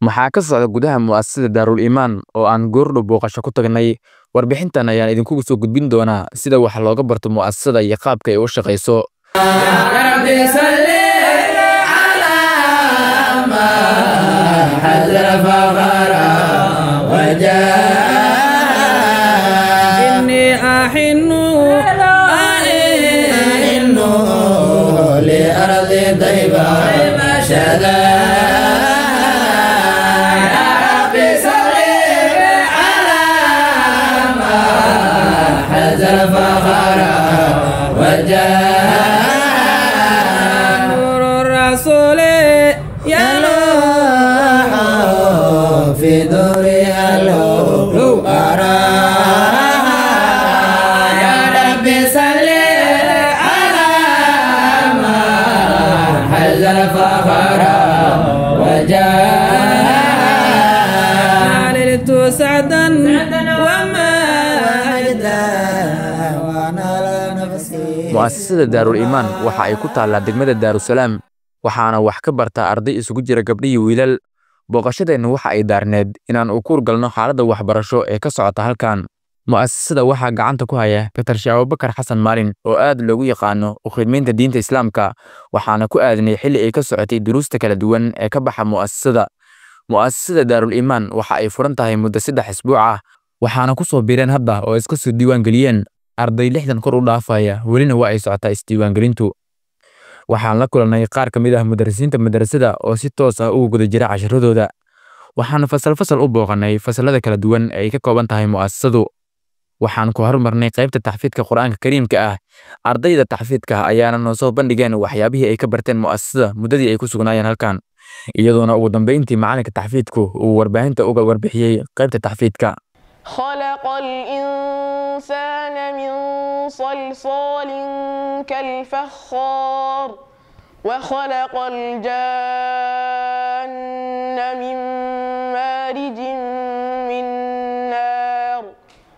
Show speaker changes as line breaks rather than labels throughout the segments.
maxaa ka socda gudaha mu'asasada Daarul Iimaan oo aan goordhow booqasho ku tagnay. Warbixintan ayaan idinku soo gudbin doonaa sida wax looga barto mu'asasada iyo qaabka ay u shaqeyso.
نور الرسول يلوح في دورها الأرى يا رب صل على ما حز الفخر وجاء نلت سعدا وما
mu'asasada Daarul Iimaan waxa ay ku taallaa degmada Daarusalaam waxaana wax ka barta arday isugu jira gabdho iyo wiilal. Booqashadeennu waxa ay daarneed inaan u kuur galno xaaladda waxbarasho ee ka socota halkan. Mu'asasada waxaa gacanta ku haya Dr. Abubakar Xasan Maalin oo aad loogu yaqaano u khidmeynta diinta Islaamka, waxaana ku aadnay xilli ay ka socotay duruusta kala duwan ee ka baxa mu'asasada. Mu'asasada Daarul Iimaan waxa ay furan tahay muddo 3 isbuuc ah, waxaana ku soo biireen hadda oo iska soo diiwaan geliyeen arday 60 kor u dhaafaya, welina waa ay socotaa isdiiwaangelintu. Waxaan la kulannay qaar ka mid ah mudarrisiinta madrasada oo si toos ah ugu guda jira casharadooda. Waxaan fasal u booqanay fasalada kala duwan ee ay ka kooban tahay mu'asasadu. Waxaan ku horumarnay qaybta taxfiidka Qur'aanka Kariimka ah. Ardayda taxfiidka ayaana noo soo bandhigeen waxyaabihii ay ka barteen mu'asasada muddadii ay ku sugnaayeen halkan, iyadoona ugu dambeyntii macalinka taxfiidku uu warbaahinta uga warbixiyey qaybta taxfiidka.
خلق الإنسان من صلصال كالفخار وخلق الجان من مارج من نار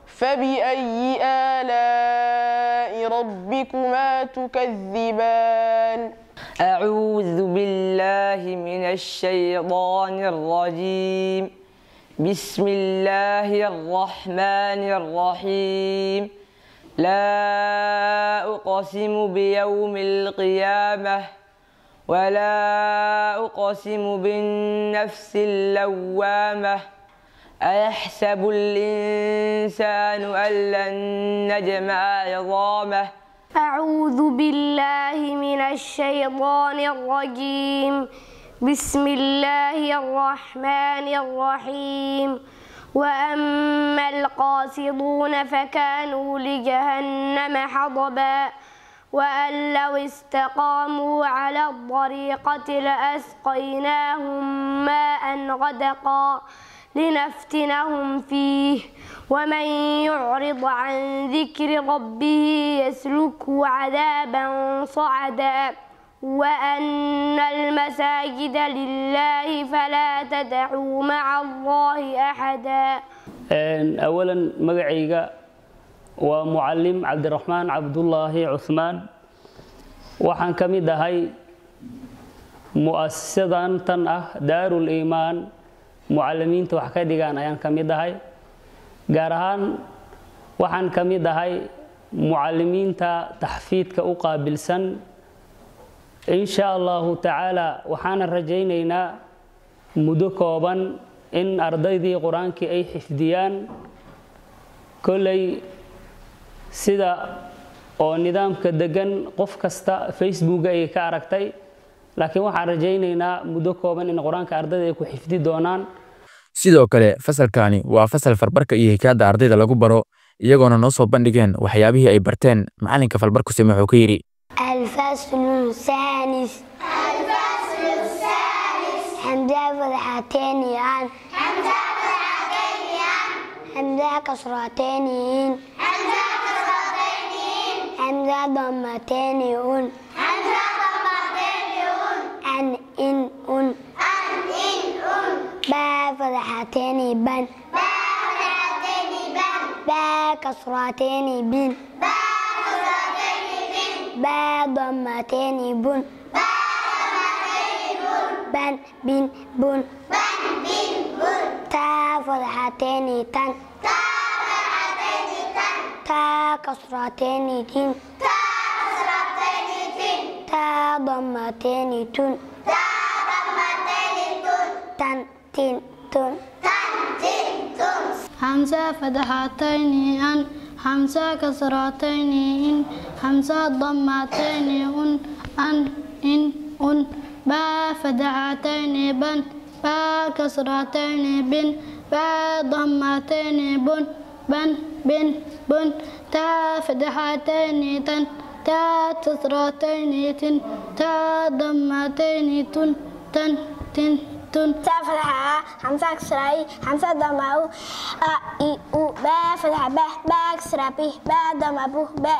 فبأي آلاء ربكما تكذبان
أعوذ بالله من الشيطان الرجيم بسم الله الرحمن الرحيم لا أقسم بيوم القيامة ولا أقسم بالنفس اللوامة أيحسب الإنسان أن لن نجمع عظامه
أعوذ بالله من الشيطان الرجيم بسم الله الرحمن الرحيم وأما القاسطون فكانوا لجهنم حطبا وأن لو استقاموا على الطريقة لأسقيناهم ماء غدقا لنفتنهم فيه ومن يعرض عن ذكر ربه يسلكه عذابا صعدا وأن المساجد لله فلا تدعوا مع الله أحدا.
أولا مقعيقا ومعلم عبد الرحمن عبد الله عثمان وحن كميدا هاي مؤسسة تنأه دار الإيمان معلمين توحكا ديغان أيان كميدا هاي قارهان وحن كميدا هاي معلمين تحفيد كأقابل سن إن شاء الله تعالى وحنا رجينا مدكوبا إن أرضي قرآن كي أي حفظيان كلي سدا أو نظام كدجن قف كستا فيسبوك أي كاركتي لكن وحنا رجينا مدكوبا إن قرآن كأرضي كو حفظي دونان.
sidoo kale fasalkaani waa fasal farbarka iyo hikaada ardayda lagu baro iyagoona noo soo bandhigeen waxyaabihii ay barteen. Macalinka falbarku wuxuu ka yiri
الفصل الثالث حمزة فتحتين عن حمزة كسرتين حمزة ضمتين عن إن با فتحتين بن با كسرتين بن با ضمتين بن بن بن بن فتحتين تن تا كسرتين تن تا ضمتين تن تن تن تن
همزة فتحتين أن همزة كسرتين إن همزة ضمتين أن با فتحتين بن با كسرتين بن با ضمتين بن تا فتحتين تن تا كسرتين تن تا ضمتين تن تا فتحة همزة كسرة همزة ضمة با فتحة با كسرة با ضمة با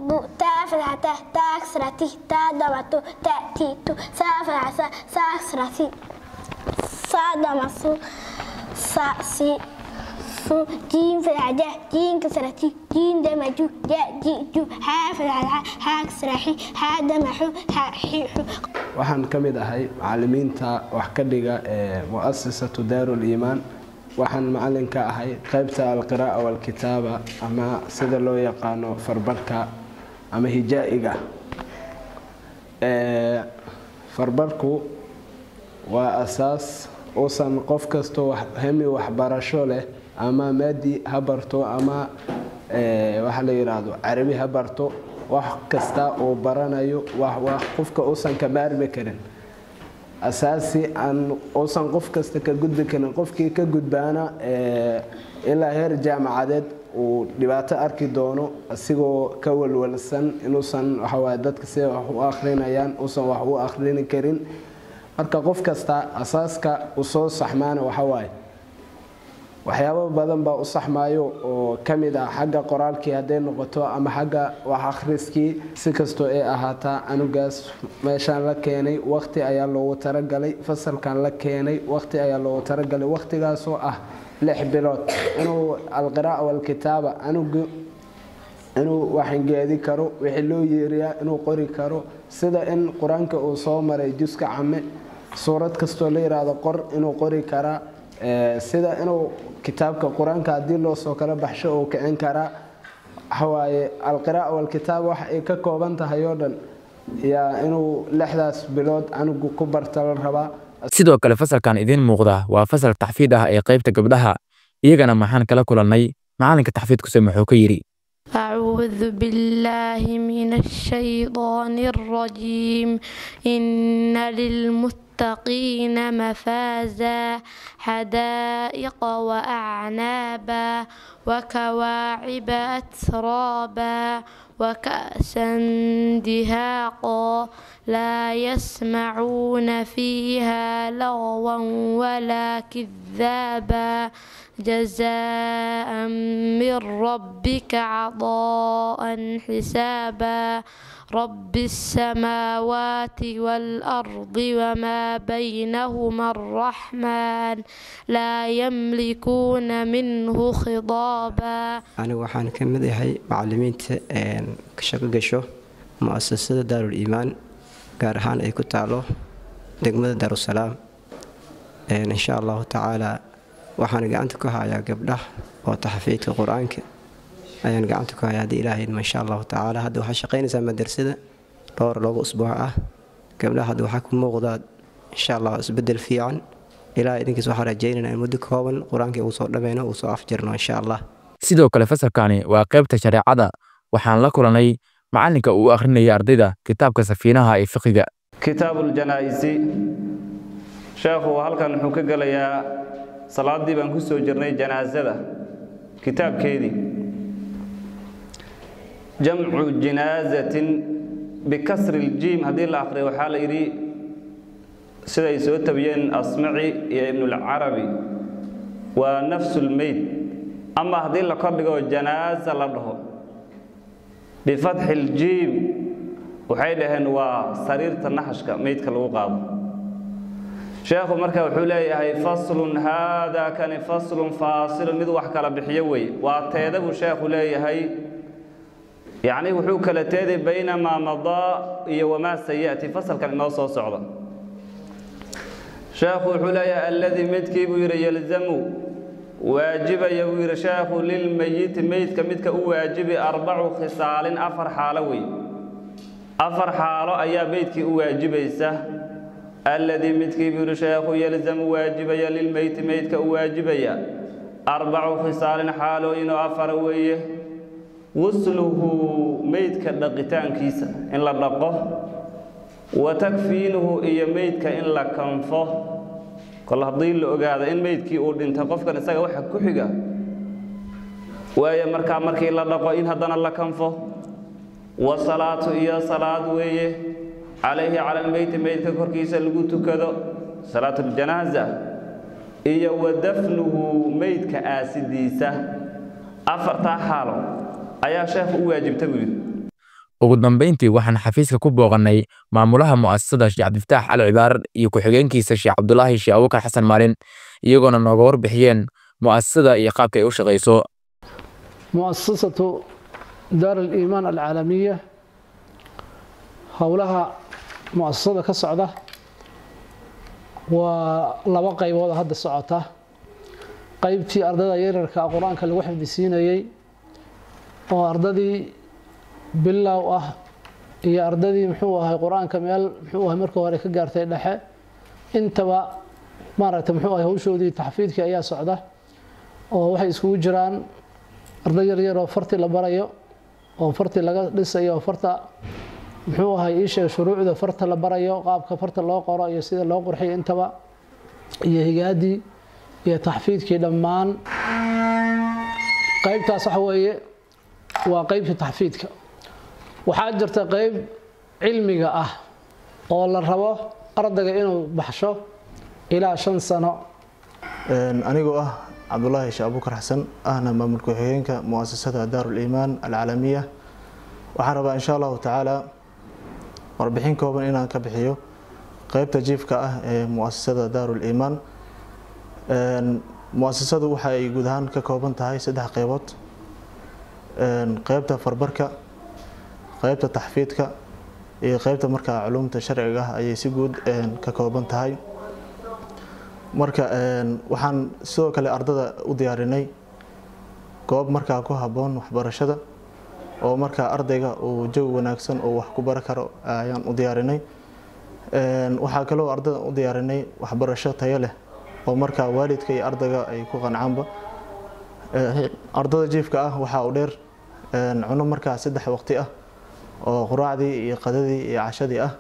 بو تا فتحة تا كسرة تا ضمة تا تو سا فتحة سا كسرة سا ضمة سا سي جيم فتحة جيم كسرة جيم ضمة جو ها فتحة ها كسرة ها ضمة ها حي
waxaan ka mid ahay macallimiinta wax ka dhiga mu'assasatu daarul iimaan waxaan macallin ka ahay qaybta alqiraa'a wal kitaaba ama sida loo yaqaano farbarka ama hijaa'iga farbarku waa asaas uusan qof kastoo hemi waxbarasho leh ama maadi ha barto ama waxa la yiraahdo carabi ha barto wax kasta oo baranayo wax qofka uusan ka maarmi karin asaasi aan uusan qof kasta ka gudbi karin qofkii ka gudbaana ilaa heer jaamacadeed uu dhibaato arki doono asigoo ka walwalsan inuusan waxa dadka si wax u akhrinayaan uusan wax u akhrin karin marka qof kasta asaaska uu soo saxmaana waxa waxyaabo badan baa u saxmaayo oo kamid ah xagga qoraalkii haday noqoto ama xagga wax akhriskii si kasto ay ahaataa anugaas meeshaan la keenay waqti ayaa loogu talagalay fasalkan la keenay waqti ayaa loogu talagalay waqtigaas oo ah 6 bilood inuu alqiraa'a wal kitaaba anugu inuu waxan geedi karo wixii loo yeeriyaa inuu qori karo sida in quraanka uu soo maray juska came suurad kasto la yiraahdo qor inuu qori kara sida inuu kitaabka quraanka hadii loo soo kala baxsho oo kicin kara hawaaye alqiraa'a wal kitaab wax ay ka kooban tahay oo dhan yaa inuu 6daas bilood anugu ku barta la rabaa
sidoo kale fasalkan idin muuqda waa fasal taxfiid ah ee qaybta gabdhaha iyagana maxaan kala kulanay macalinka taxfiidku wuxuu ka yiri
أعوذ بالله من الشيطان الرجيم إن للمتقين مفازا حدائق وأعنابا وكواعب أترابا وكأسا دهاقا لا يسمعون فيها لغوا ولا كذابا جزاء من ربك عطاء حسابا رب السماوات والأرض وما بينهما الرحمن لا يملكون منه خطابا
أنا وحان كمد يحي معلمين كشقشو مؤسسة دار الإيمان قارهان أي كتالو دقمة دار السلام إن شاء الله تعالى waxaan gacanta ku hayaa gabdhaha oo taxfiidka quraanka ayaan gacanta ku hayaa ilaahay ma sha Allah taala hadda waxa shaqeynaysa madrasada dhowr loogu usbuuc ah gabdhaha hadda waxa ku muuqda insha Allah isbedel fiican ilaa idinkiis waxa rajaynaynaa muddo kooban quraanka uu soo dhameeyno uu soo afjarno insha Allah
sidoo kale fasalkani waa qaybta shariicada waxaan la kulanay macalinka uu akhrinaya ardayda kitaabka safiinaha ee fiqiga
kitaabul janaaisi sheekhu halkan wuxuu ka galayaa salaadii baan ku soo jirnay janaasada kitaabkeedii jamcu janaazatin bikasri aljim hadii la akhriyo waxa la yiri sida ay soo tabiyeen asmaci iyo ibn al-arabi wa nafs al-mayd ama hadii la kordhigo janaaza la dhaho bifath al-jim waxay dhahan waa sariirta naxashka maydka lagu qaado sheekhu marka wuxuu leeyahay faslun hada kan faslun fasil mid wax kala bixiyo way waa teeda buu sheekhu leeyahay yaani wuxuu kala teeday bayna ma mada iyo wama sayati fasalkan inoo soo socda sheekhu wuxuu leeyahay alladhi midkii buu yiri yalzamu waajibaya buu yidhi sheekhu lilmayiti meydka midka u waajibi 4 khisaalin 4 xaalo wey 4 xaalo ayaa meydkii u waajibaysa alladii midkii buu yidhi sheekhu yalzamu waajibaya lilmayti meydka u waajibaya 4 khisaalin xaalooyin oo 4 weeye wusluhu meydka dhaqitaankiisa in la dhaqo wa takfiinuhu iyo meydka in la kanfo kol haddii la ogaado in meydkii uu dhinta qofkan isaga waxa ku xiga waaye markii la dhaqo in haddana la kanfo wa salaatu iyo salaad weeye calayhi cala almeyti meydka korkiisa lagu tukado salaatu aljanaaza iyo wa dafnuhu meydka aasidiisa 4 xaalo ayaa sheekhu u waajibta buu yidhi
ugu dambeyntii waxaan xafiiska ku booqannay maamulaha mu'asasada Sheekh Cabdifataax Al Cibaar iyo ku-xigeenkiisa Sheekh Cabdullaahi Sheekh Abuukar Xasan Maalin iyagoona nooga warbixiyeen mu'asasada iyo qaabka ay u shaqayso
mu'asasatu daar al-iimaan al-caalamiya howlaha mu'asasada ka socda waa 2 qaybood hadda socota qaybtii ardayda yararka quraanka lagu xifdisiinayay oo ardadii bilow ah iyo ardadii muxuu ahay quraanka meel muxuu ahay markii hore ka gaartay dhexe intaba maaragtay muxuu ahay hawshoodii taxfiidkii ayaa socda oo waxay iskugu jiraan arday yar oo farti la barayo oo farti laga dhisayo farta muxuu ahay isha shuruucda farta la barayo qaabka farta loo qoro iyo sida loo qurxiyo intaba iyo higaadii iyo taxfiidkii dhammaan qaybtaas waxa weeye waa qaybta taxfiidka waxaa jirta qayb cilmiga ah oo la rabo ardayga inuu baxsho ilaa 5 sano
anigoo ah Cabdullaahi Sheekh Abuukar Xasan ahna maamulka ku-xigeenka mu'asasada Daarul Iimaan Al-Caalamiya waxaan rabaa insha Allah taala warbixin kooban inaan ka bixiyo qaybta jiifka ah ee mu'asasada Daarul Iimaan mu'asasadu waxa ay guud ahaan ka kooban tahay 3 qaybood qaybta farbarka qaybta taxfiidka iyo qaybta marka culumta sharciga ah ayay si guud ka kooban tahay marka waxaan sidoo kale ardada u diyaarinay goob marka ku haboon waxbarashada oo marka ardayga uu jawi wanaagsan oo wax ku baran karo ayaan u diyaarinay waxa kale oo ardada u diyaarinay waxbarasho tayo leh oo marka waalidka iyo ardayga ay ku qancaanba ardada jiifka ah waxa uu dheer cuno marka 3 waqti ah oo quraacdii iyo qadadii iyo cashadii ah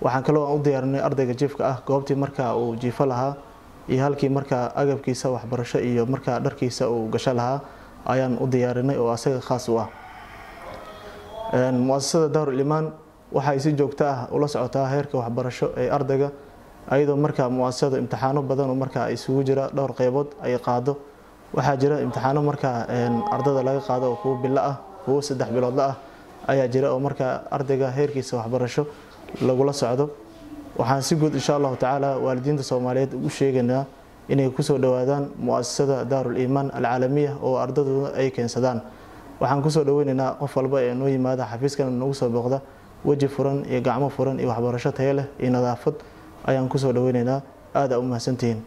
waxaan kale oo u diyaarinay ardayga jiifka ah goobtii marka uu jiifo lahaa iyo halkii marka agabkiisa waxbarasho iyo marka dharkiisa uu gasho lahaa ayaan u diyaarinay oo asaga khaas u ah mu'asasada Daarul Iimaan waxay si joogto ah ula socotaa heerka waxbarasho ee ardayga ayadoo marka mu'asasada imtixaano badan oo marka isugu jira dhowr qaybood ay qaado waxaa jira imtixaano marka ardada laga qaado oo kuwa bilo ah kuwa 3 bilood ah ayaa jira oo marka ardayga heerkiisa waxbarasho lagula socdo waxaan si guud insha Allah taala waalidiinta Soomaaliyeed u sheegaynaa inay ku soo dhawaadaan mu'asasada Daarul Iimaan Al-Caalamiya oo ardadooda ay keensadaan waxaan ku soo dhaweynaynaa qof walba ee noo yimaada xafiiskana nagu soo booqda waji furan iyo gacmo furan iyo waxbarasho tayo leh iyo nadaafad ayaan ku soo dhaweynaynaa aad u mahadsantihiin